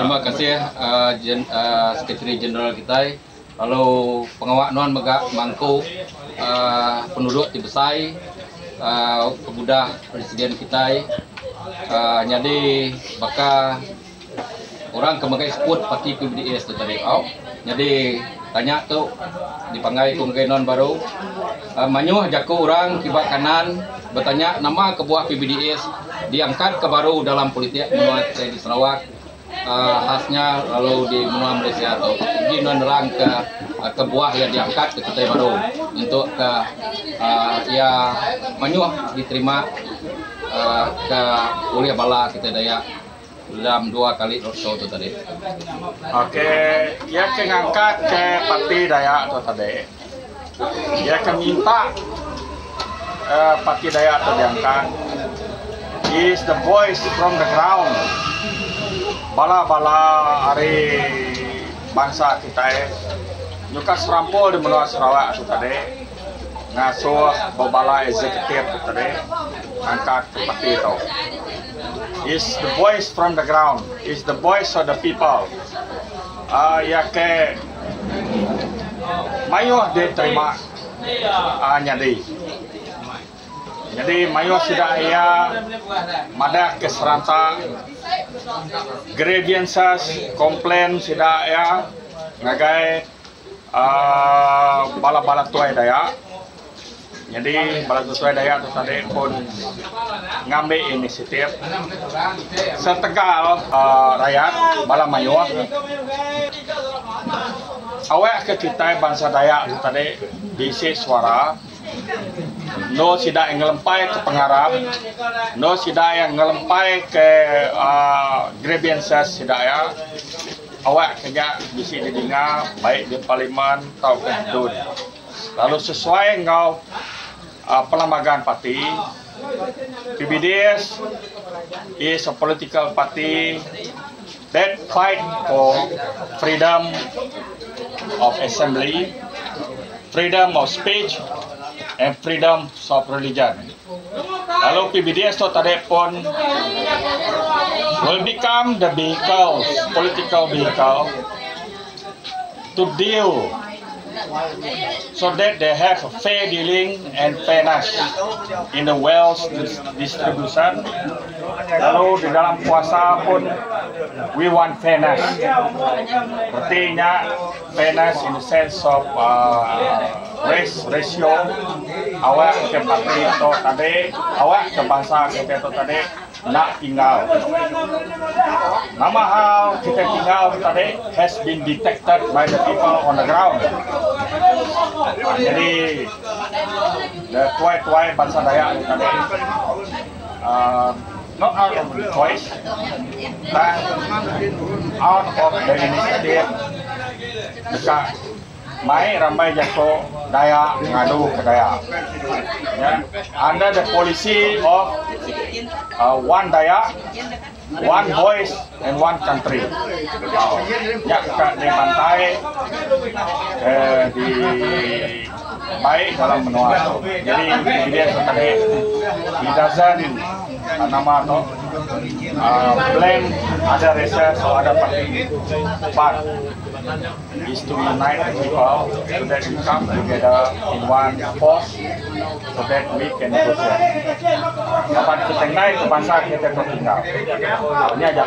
Terima kasih Sekretari Jeneral kita, lalu pengawak non megak mangku penduduk Tibesai, pemuda Presiden kita, jadi baka orang kemagai sebut parti PBDS tu tadi, jadi tanya tu dipanggil kongkai non baru, manyuh jaku orang kibak kanan bertanya nama kebuah PBDS diangkat ke baru dalam politik menua di Sarawak. Khasnya lalu di benua Malaysia atau di menerang ke buah yang diangkat ke Kutai Baru untuk ke ya menyuah diterima ke kuliah bala kita Dayak dalam 2 kali roadshow itu tadi. Oke, ya ke ngangkat ke parti Dayak itu tadi. Ya ke minta parti Dayak itu diangkat. Is the voice from the ground. Bala-bala hari bangsa kita juga serampol di benua Sarawak itu tadi ngasuh bala eksekutif itu tadi angkat parti itu. Is the voice from the ground, is the voice of the people. Ya ke mayuh diterima jadi mayuh sudah ia madak ke serentak grievances, komplain sudah ya ngagai bala-bala tuai Dayak. Jadi bala tuai Dayak tu tadi pun ngambil inisiatif setegal rakyat bala mayuh awak ke kita bangsa Dayak tu tadi diisi suara. No sida yang ngelempai ke pengarap, no sida yang ngelempai ke grievances sida ya. Awak kerja bisi didengar baik di parlimen atau ke hudud. Lalu sesuai ngau perlembagaan parti, PBDS is a political party that fight for freedom of assembly, freedom of speech, and freedom of religion. Lalu PBDS itu tadi pun will become the vehicle, political vehicle to deal so that they have a fair dealing and fairness in the wealth distribution. Lalu di dalam puasa pun we want fairness. Artinya fairness in the sense of race ratio. Awak ke parti itu tadi, awak ke bangsa kita itu tadi nak tinggal. Nama hal kita tinggal tadi has been detected by the people on the ground. Jadi the tuai-tuai bangsa Dayak tadi not out of the choice, but out of the initiative. Dekat mai ramai jatuh Dayak ngadu ke Dayak. Ya, under the policy of one Dayak, one voice and one country. Ya, di pantai di baik dalam benua. Jadi dia tadi he doesn't nama no blame other races or other party, but is to unite the people so that we come together in one force so that we can negotiate. Dapat kita naik ke bangsa kita tertinggal. Ini aja.